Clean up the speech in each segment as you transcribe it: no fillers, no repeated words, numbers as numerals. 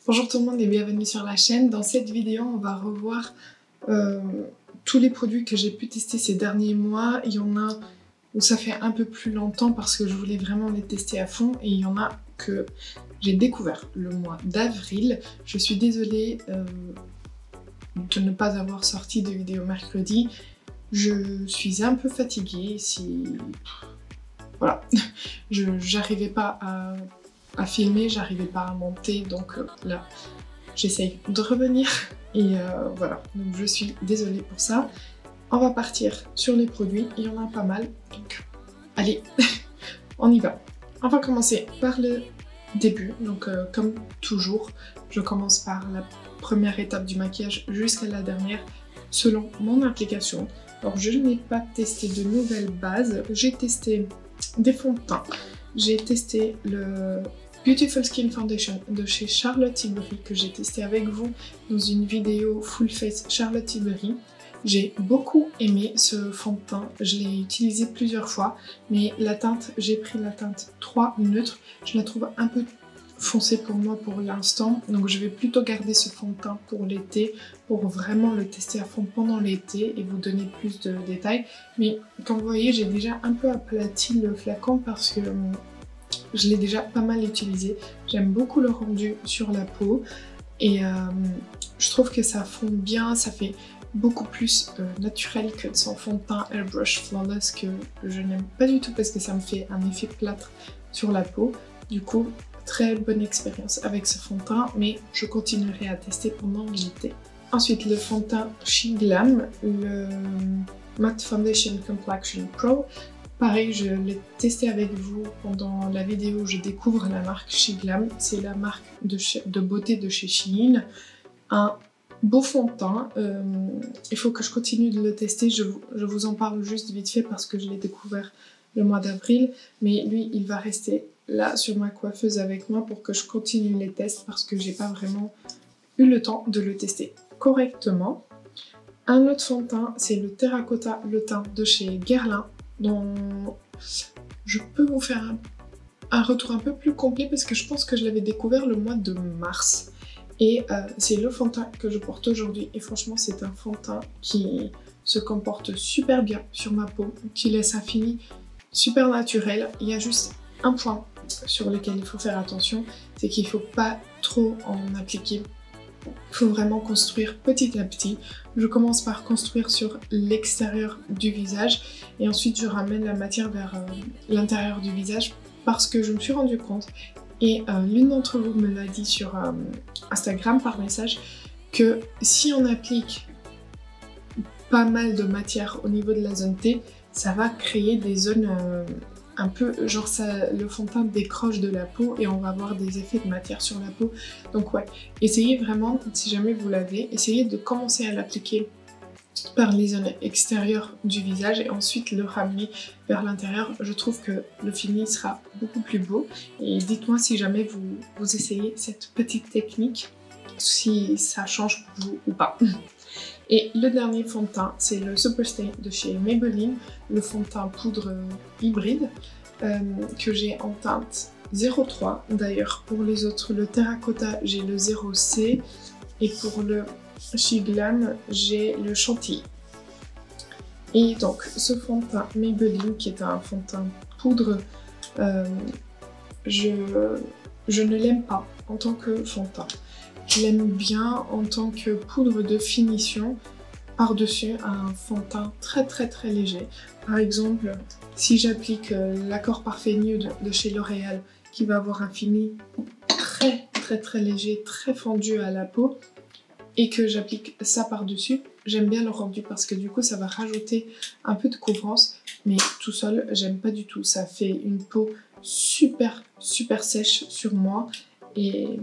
Bonjour tout le monde et bienvenue sur la chaîne. Dans cette vidéo, on va revoir tous les produits que j'ai pu tester ces derniers mois. Il y en a où ça fait un peu plus longtemps parce que je voulais vraiment les tester à fond et il y en a que j'ai découvert le mois d'avril. Je suis désolée de ne pas avoir sorti de vidéo mercredi. Je suis un peu fatiguée. Voilà, j'arrivais pas à filmer, j'arrivais pas à monter, donc là j'essaye de revenir et voilà, donc je suis désolée pour ça. On va partir sur les produits, il y en a pas mal, donc allez, on y va. On va commencer par le début, donc comme toujours, je commence par la première étape du maquillage jusqu'à la dernière, selon mon application. Alors je n'ai pas testé de nouvelles bases, j'ai testé des fonds de teint. J'ai testé le Beautiful Skin Foundation de chez Charlotte Tilbury que j'ai testé avec vous dans une vidéo Full Face Charlotte Tilbury. J'ai beaucoup aimé ce fond de teint, je l'ai utilisé plusieurs fois, mais la teinte, j'ai pris la teinte 3 neutre, je la trouve un peu foncé pour moi pour l'instant, donc je vais plutôt garder ce fond de teint pour l'été, pour vraiment le tester à fond pendant l'été et vous donner plus de détails. Mais comme vous voyez, j'ai déjà un peu aplati le flacon parce que je l'ai déjà pas mal utilisé. J'aime beaucoup le rendu sur la peau et je trouve que ça fond bien, ça fait beaucoup plus naturel que son fond de teint Airbrush Flawless que je n'aime pas du tout parce que ça me fait un effet plâtre sur la peau. Du coup, très bonne expérience avec ce fond de teint, mais je continuerai à tester pendant l'été. Ensuite, le fond de teint SheGlam, le Matte Foundation Complexion Pro. Pareil, je l'ai testé avec vous pendant la vidéo où je découvre la marque SheGlam. C'est la marque de beauté de chez Shein. Un beau fond de teint. Il faut que je continue de le tester. Je vous en parle juste vite fait parce que je l'ai découvert le mois d'avril. Mais lui, il va rester là sur ma coiffeuse avec moi pour que je continue les tests parce que j'ai pas vraiment eu le temps de le tester correctement. Un autre fond de teint, c'est le Terracotta Le Teint de chez Guerlain, dont je peux vous faire un retour un peu plus complet parce que je pense que je l'avais découvert le mois de mars. Et c'est le fond de teint que je porte aujourd'hui et franchement c'est un fond de teint qui se comporte super bien sur ma peau, qui laisse un fini super naturel. Il y a juste un point sur lequel il faut faire attention, c'est qu'il ne faut pas trop en appliquer. Il faut vraiment construire petit à petit. Je commence par construire sur l'extérieur du visage et ensuite je ramène la matière vers l'intérieur du visage parce que je me suis rendu compte et l'une d'entre vous me l'a dit sur Instagram par message que si on applique pas mal de matière au niveau de la zone T, ça va créer des zones un peu genre le fond de teint décroche de la peau et on va avoir des effets de matière sur la peau. Donc ouais, essayez vraiment, si jamais vous l'avez, essayez de commencer à l'appliquer par les zones extérieures du visage et ensuite le ramener vers l'intérieur. Je trouve que le fini sera beaucoup plus beau et dites-moi si jamais vous essayez cette petite technique, si ça change pour vous ou pas. Et le dernier fond de teint, c'est le Superstay de chez Maybelline, le fond de teint poudre hybride que j'ai en teinte 03. D'ailleurs, pour les autres, le Terracotta, j'ai le 0C et pour le SheGlam, j'ai le Chantilly. Et donc, ce fond de teint Maybelline, qui est un fond de teint poudre, je ne l'aime pas en tant que fond de teint. Je l'aime bien en tant que poudre de finition par-dessus un fond de teint très léger. Par exemple, si j'applique l'Accord Parfait Nude de chez L'Oréal qui va avoir un fini très léger, très fondu à la peau et que j'applique ça par-dessus, j'aime bien le rendu parce que du coup ça va rajouter un peu de couvrance, mais tout seul j'aime pas du tout. Ça fait une peau super sèche sur moi et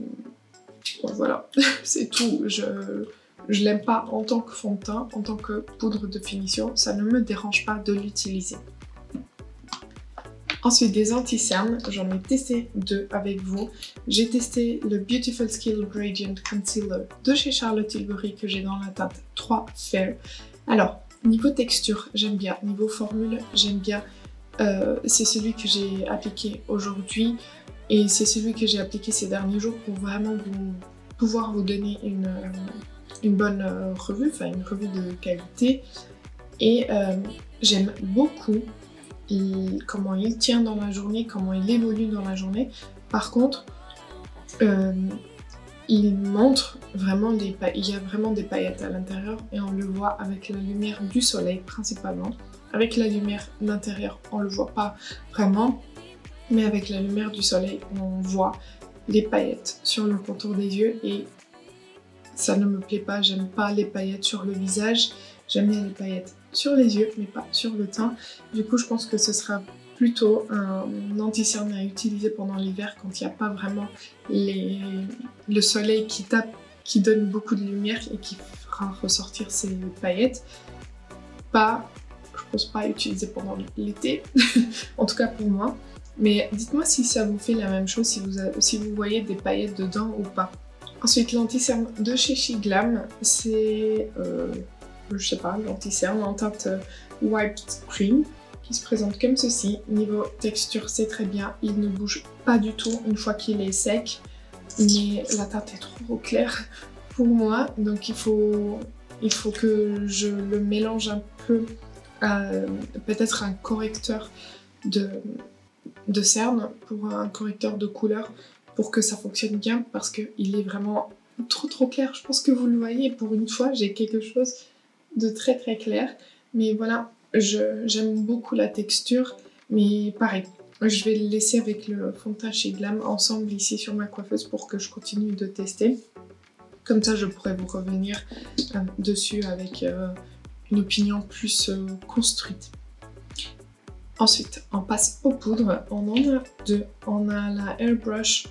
bon, voilà, c'est tout. Je l'aime pas en tant que fond de teint, en tant que poudre de finition, ça ne me dérange pas de l'utiliser. Ensuite, des anti-cernes, j'en ai testé deux avec vous. J'ai testé le Beautiful Skin Gradient Concealer de chez Charlotte Tilbury que j'ai dans la teinte 3 Fair. Alors, niveau texture, j'aime bien. Niveau formule, j'aime bien. C'est celui que j'ai appliqué aujourd'hui et c'est celui que j'ai appliqué ces derniers jours pour vraiment pouvoir vous donner une bonne revue, enfin une revue de qualité. Et j'aime beaucoup comment il tient dans la journée, comment il évolue dans la journée. Par contre, il montre vraiment il y a vraiment des paillettes à l'intérieur et on le voit avec la lumière du soleil principalement. Avec la lumière de l'intérieur, on le voit pas vraiment, mais avec la lumière du soleil, on voit les paillettes sur le contour des yeux et ça ne me plaît pas. J'aime pas les paillettes sur le visage, j'aime bien les paillettes sur les yeux, mais pas sur le teint. Du coup, je pense que ce sera plutôt un anti-cerne à utiliser pendant l'hiver quand il n'y a pas vraiment le soleil qui tape, qui donne beaucoup de lumière et qui fera ressortir ces paillettes. Je pense pas utiliser pendant l'été, en tout cas pour moi. Mais dites-moi si ça vous fait la même chose, si vous voyez des paillettes dedans ou pas. Ensuite, l'anti-cerne de chez Shiglam, c'est, je sais pas, l'anti-cerne en teinte Wiped Cream, qui se présente comme ceci. Niveau texture, c'est très bien, il ne bouge pas du tout une fois qu'il est sec, mais la teinte est trop claire pour moi, donc il faut que je le mélange un peu à peut-être un correcteur de cerne, pour un correcteur de couleur, pour que ça fonctionne bien, parce qu'il est vraiment trop clair. Je pense que vous le voyez, pour une fois j'ai quelque chose de très clair, mais voilà, j'aime beaucoup la texture, mais pareil, je vais le laisser avec le fond de teint chez Glam ensemble ici sur ma coiffeuse pour que je continue de tester. Comme ça, je pourrais vous revenir dessus avec une opinion plus construite. Ensuite, on passe aux poudres. On en a deux. On a la Airbrush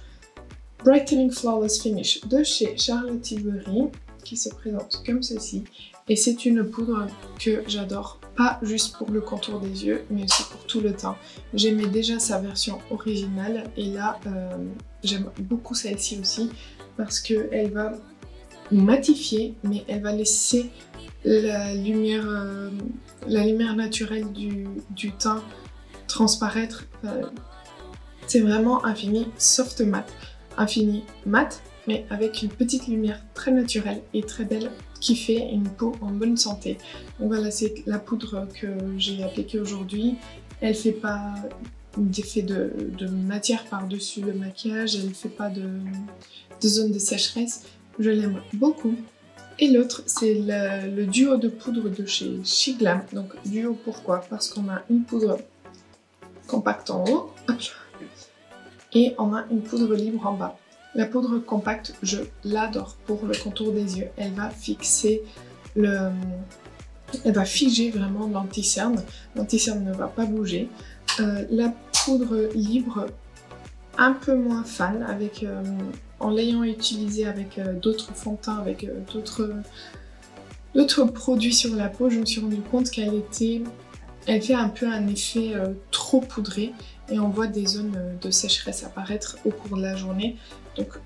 Brightening Flawless Finish de chez Charlotte Tilbury, qui se présente comme ceci. Et c'est une poudre que j'adore, pas juste pour le contour des yeux, mais aussi pour tout le teint. J'aimais déjà sa version originale, et là, j'aime beaucoup celle-ci aussi, parce qu'elle va matifier, mais elle va laisser la lumière naturelle du teint transparaître. C'est vraiment un fini soft matte, un fini mat, mais avec une petite lumière très naturelle et très belle qui fait une peau en bonne santé. Donc voilà, c'est la poudre que j'ai appliquée aujourd'hui. Elle fait pas d'effet de matière par-dessus le maquillage, elle fait pas de zone de sécheresse. Je l'aime beaucoup. Et l'autre, c'est le duo de poudre de chez Shiglam. Donc duo, pourquoi? Parce qu'on a une poudre compacte en haut et on a une poudre libre en bas. La poudre compacte, je l'adore pour le contour des yeux. Elle va fixer elle va figer vraiment l'anti-cerne. L'anti-cerne ne va pas bouger. La poudre libre, un peu moins fan, avec en l'ayant utilisée avec d'autres fonds de teint, avec d'autres produits sur la peau, je me suis rendu compte elle fait un peu un effet trop poudré et on voit des zones de sécheresse apparaître au cours de la journée. Donc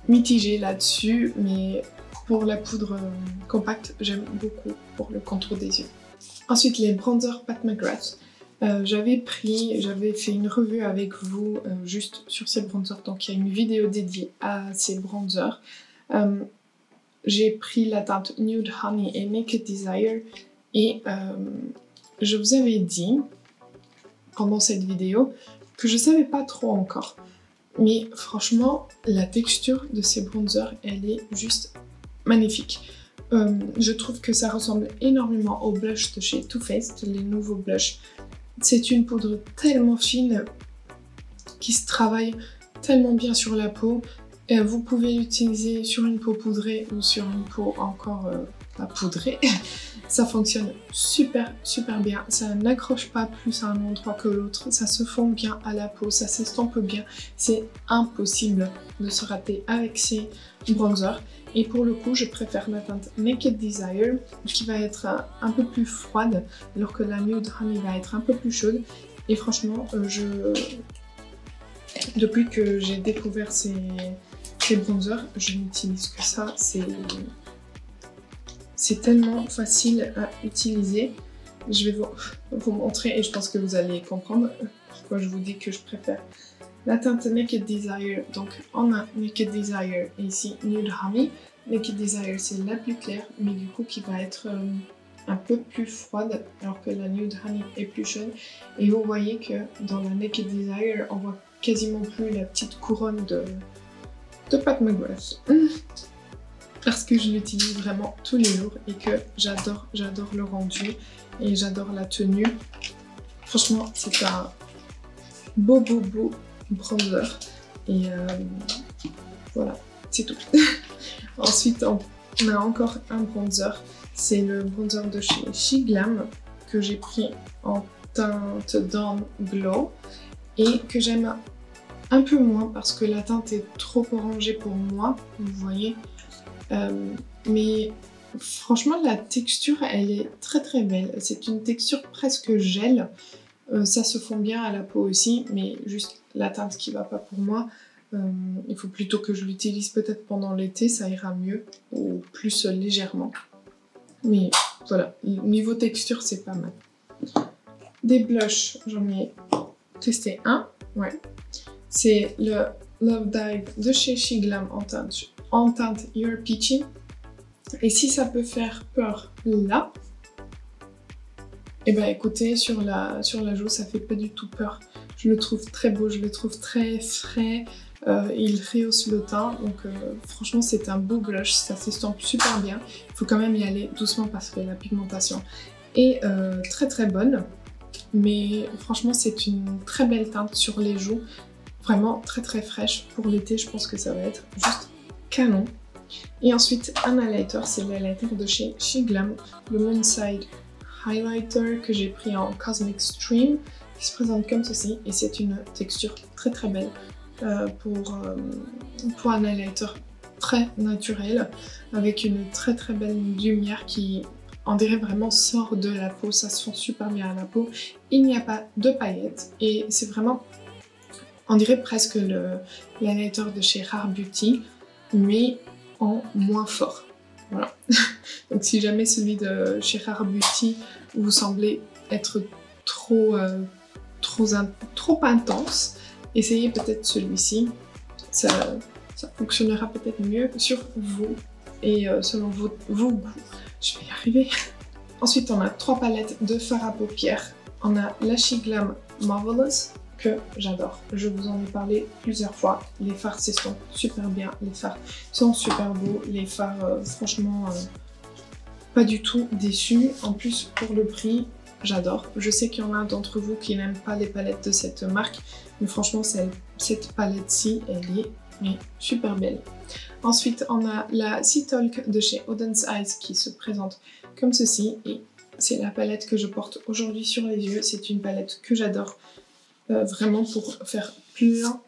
mitigée là-dessus, mais pour la poudre compacte, j'aime beaucoup pour le contour des yeux. Ensuite, les bronzers Pat McGrath. J'avais fait une revue avec vous juste sur ces bronzers, donc il y a une vidéo dédiée à ces bronzers. J'ai pris la teinte Nude Honey et Naked Desire et je vous avais dit pendant cette vidéo que je savais pas trop encore, mais franchement la texture de ces bronzers, elle est juste magnifique. Je trouve que ça ressemble énormément au blush de chez Too Faced, les nouveaux blushs. C'est une poudre tellement fine qui se travaille tellement bien sur la peau. Et vous pouvez l'utiliser sur une peau poudrée ou sur une peau encore pas poudrée. Ça fonctionne super bien. Ça n'accroche pas plus à un endroit que l'autre. Ça se fond bien à la peau, ça s'estompe bien. C'est impossible de se rater avec ces bronzers. Et pour le coup, je préfère la teinte Naked Desire qui va être un peu plus froide, alors que la Nude Honey va être un peu plus chaude. Et franchement, depuis que j'ai découvert ces bronzers, je n'utilise que ça. C'est tellement facile à utiliser. Je vais vous montrer et je pense que vous allez comprendre pourquoi je vous dis que je préfère la teinte Naked Desire. Donc on a Naked Desire et ici Nude Honey. Naked Desire c'est la plus claire, mais du coup qui va être un peu plus froide, alors que la Nude Honey est plus chaude. Et vous voyez que dans la Naked Desire, on voit quasiment plus la petite couronne de Pat McGrath. Parce que je l'utilise vraiment tous les jours et que j'adore le rendu et j'adore la tenue. Franchement, c'est un beau bronzer. Et voilà, c'est tout. Ensuite, on a encore un bronzer. C'est le bronzer de chez SheGlam que j'ai pris en teinte Dawn Glow et que j'aime un peu moins parce que la teinte est trop orangée pour moi, vous voyez. Mais franchement, la texture, elle est très belle. C'est une texture presque gel. Ça se fond bien à la peau aussi, mais juste la teinte qui va pas pour moi. Il faut plutôt que je l'utilise peut-être pendant l'été, ça ira mieux, ou plus légèrement. Mais voilà, niveau texture, c'est pas mal. Des blushs, j'en ai testé un, ouais. C'est le Love Dive de chez SheGlam en teinte You're Peachy. Et si ça peut faire peur là, et ben écoutez, sur la joue, ça fait pas du tout peur. Je le trouve très beau, je le trouve très frais. Il rehausse le teint, donc franchement c'est un beau blush, ça s'estompe super bien. Il faut quand même y aller doucement parce que la pigmentation est très bonne. Mais franchement c'est une très belle teinte sur les joues, vraiment très fraîche. Pour l'été je pense que ça va être juste canon. Et ensuite un highlighter, c'est l'highlighter de chez SheGlam, le Moonside Highlighter que j'ai pris en Cosmic Stream, qui se présente comme ceci et c'est une texture très belle. Pour un highlighter très naturel avec une très belle lumière qui on dirait vraiment sort de la peau, ça se fond super bien à la peau. Il n'y a pas de paillettes et c'est vraiment, on dirait presque l'highlighter de chez Rare Beauty mais en moins fort. Voilà. Donc si jamais celui de chez Rare Beauty vous semblez être trop intense, essayez peut-être celui-ci, ça fonctionnera peut-être mieux sur vous et selon vos goûts. Je vais y arriver. Ensuite, on a 3 palettes de fard à paupières. On a la SheGlam Marvelous, que j'adore. Je vous en ai parlé plusieurs fois. Les fards s'estompent super bien, les fards sont super beaux, les fards, franchement, pas du tout déçus. En plus, pour le prix, j'adore. Je sais qu'il y en a d'entre vous qui n'aiment pas les palettes de cette marque, mais franchement, cette palette-ci, elle est super belle. Ensuite, on a la Sea Talk de chez Auden's Eyes qui se présente comme ceci. Et c'est la palette que je porte aujourd'hui sur les yeux. C'est une palette que j'adore, vraiment pour faire plein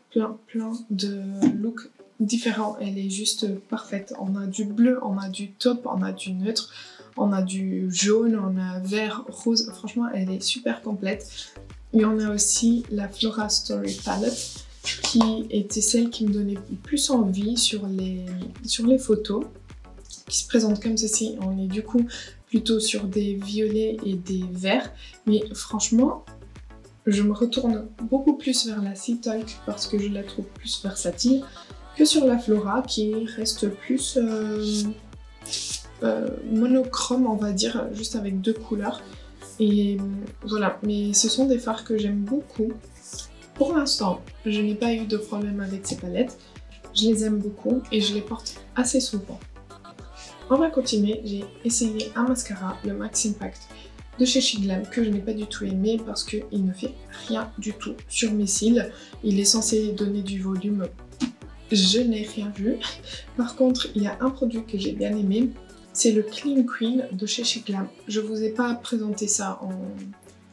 de looks différents. Elle est juste parfaite. On a du bleu, on a du taupe, on a du neutre. On a du jaune, on a vert, rose, franchement elle est super complète. Et on a aussi la Flora Story Palette qui était celle qui me donnait le plus envie sur les photos, qui se présente comme ceci. On est du coup plutôt sur des violets et des verts, mais franchement je me retourne beaucoup plus vers la Sea Talk parce que je la trouve plus versatile que sur la Flora qui reste plus monochrome, on va dire, juste avec 2 couleurs. Et voilà, mais ce sont des fards que j'aime beaucoup. Pour l'instant, je n'ai pas eu de problème avec ces palettes. Je les aime beaucoup et je les porte assez souvent. On va continuer. J'ai essayé un mascara, le Max Impact de chez SheGlam, que je n'ai pas du tout aimé parce qu'il ne fait rien du tout sur mes cils. Il est censé donner du volume. Je n'ai rien vu. Par contre, il y a un produit que j'ai bien aimé. C'est le Clean Queen de chez SheGlam. Je vous ai pas présenté ça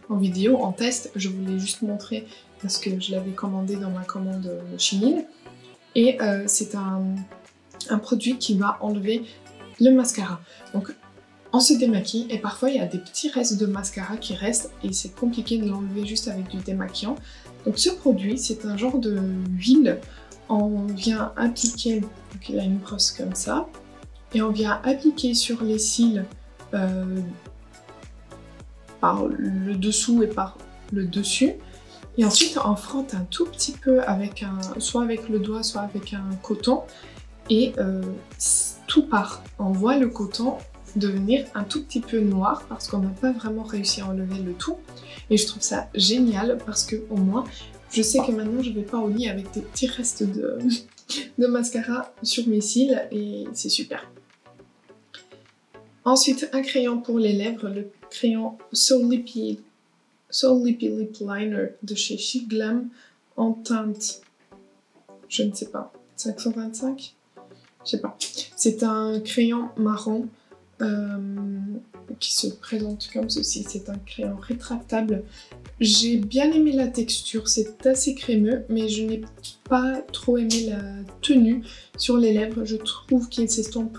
en vidéo, en test. Je vous l'ai juste montré parce que je l'avais commandé dans ma commande Shein. Et c'est un produit qui va enlever le mascara. Donc on se démaquille et parfois il y a des petits restes de mascara qui restent et c'est compliqué de l'enlever juste avec du démaquillant. Donc ce produit, c'est un genre de huile. On vient appliquer, donc il a une brosse comme ça. Et on vient appliquer sur les cils par le dessous et par le dessus. Et ensuite on frotte un tout petit peu avec soit avec le doigt, soit avec un coton, et tout part. On voit le coton devenir un tout petit peu noir parce qu'on n'a pas vraiment réussi à enlever le tout. Et je trouve ça génial parce que au moins je sais que maintenant je vais pas au lit avec des petits restes de mascara sur mes cils et c'est super. Ensuite un crayon pour les lèvres, le crayon So Lippy Lip Liner de chez Chic Glam en teinte, je ne sais pas, 525? Je sais pas. C'est un crayon marron qui se présente comme ceci. C'est un crayon rétractable. J'ai bien aimé la texture, c'est assez crémeux, mais je n'ai pas trop aimé la tenue sur les lèvres. Je trouve qu'il s'estompe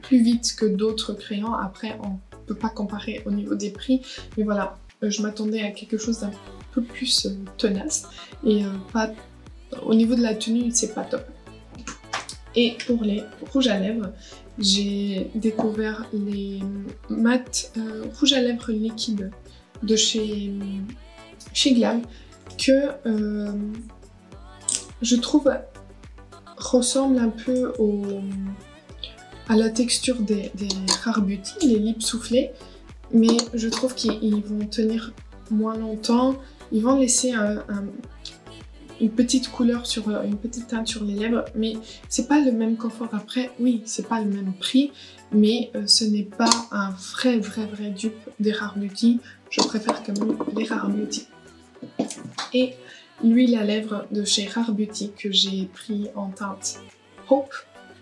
plus vite que d'autres crayons. Après, on peut pas comparer au niveau des prix, mais voilà, je m'attendais à quelque chose d'un peu plus tenace et pas au niveau de la tenue, c'est pas top. Et pour les rouges à lèvres, j'ai découvert les mat rouges à lèvres liquides de chez Glam que je trouve ressemble un peu à la texture des Rare Beauty, les lips soufflés, mais je trouve qu'ils vont tenir moins longtemps, ils vont laisser une petite couleur une petite teinte sur les lèvres, mais c'est pas le même confort. Après, oui, c'est pas le même prix, mais ce n'est pas un vrai dupe des Rare Beauty. Je préfère quand même les Rare Beauty. Et l'huile à lèvres de chez Rare Beauty que j'ai pris en teinte Hope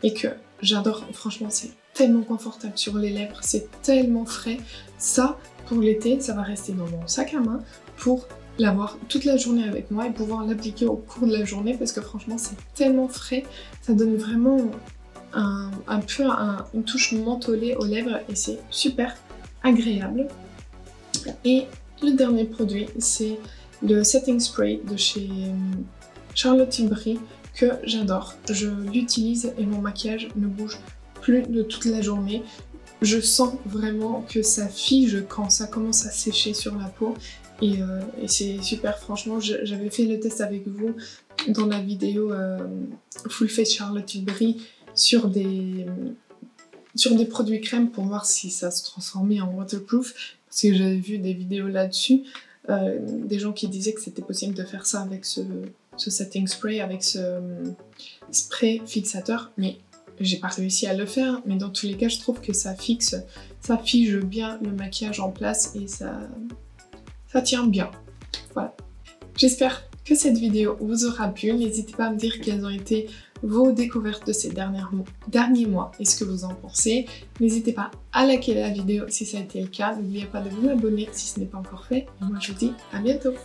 et que j'adore. Franchement, c'est tellement confortable sur les lèvres, c'est tellement frais. Ça, pour l'été, ça va rester dans mon sac à main pour l'avoir toute la journée avec moi et pouvoir l'appliquer au cours de la journée parce que franchement c'est tellement frais, ça donne vraiment un peu une touche mentholée aux lèvres et c'est super agréable. Et le dernier produit c'est le setting spray de chez Charlotte Tilbury que j'adore. Je l'utilise et mon maquillage ne bouge plus de toute la journée. Je sens vraiment que ça fige quand ça commence à sécher sur la peau. Et c'est super, franchement, j'avais fait le test avec vous dans la vidéo Full Face Charlotte Tilbury sur des produits crème pour voir si ça se transformait en waterproof parce que j'avais vu des vidéos là-dessus, des gens qui disaient que c'était possible de faire ça avec ce setting spray, avec ce spray fixateur, mais j'ai pas réussi à le faire, mais dans tous les cas je trouve que ça fige bien le maquillage en place et ça tient bien. Voilà. J'espère que cette vidéo vous aura plu. N'hésitez pas à me dire quelles ont été vos découvertes de ces derniers mois et ce que vous en pensez. N'hésitez pas à liker la vidéo si ça a été le cas. N'oubliez pas de vous abonner si ce n'est pas encore fait. Et moi je vous dis à bientôt.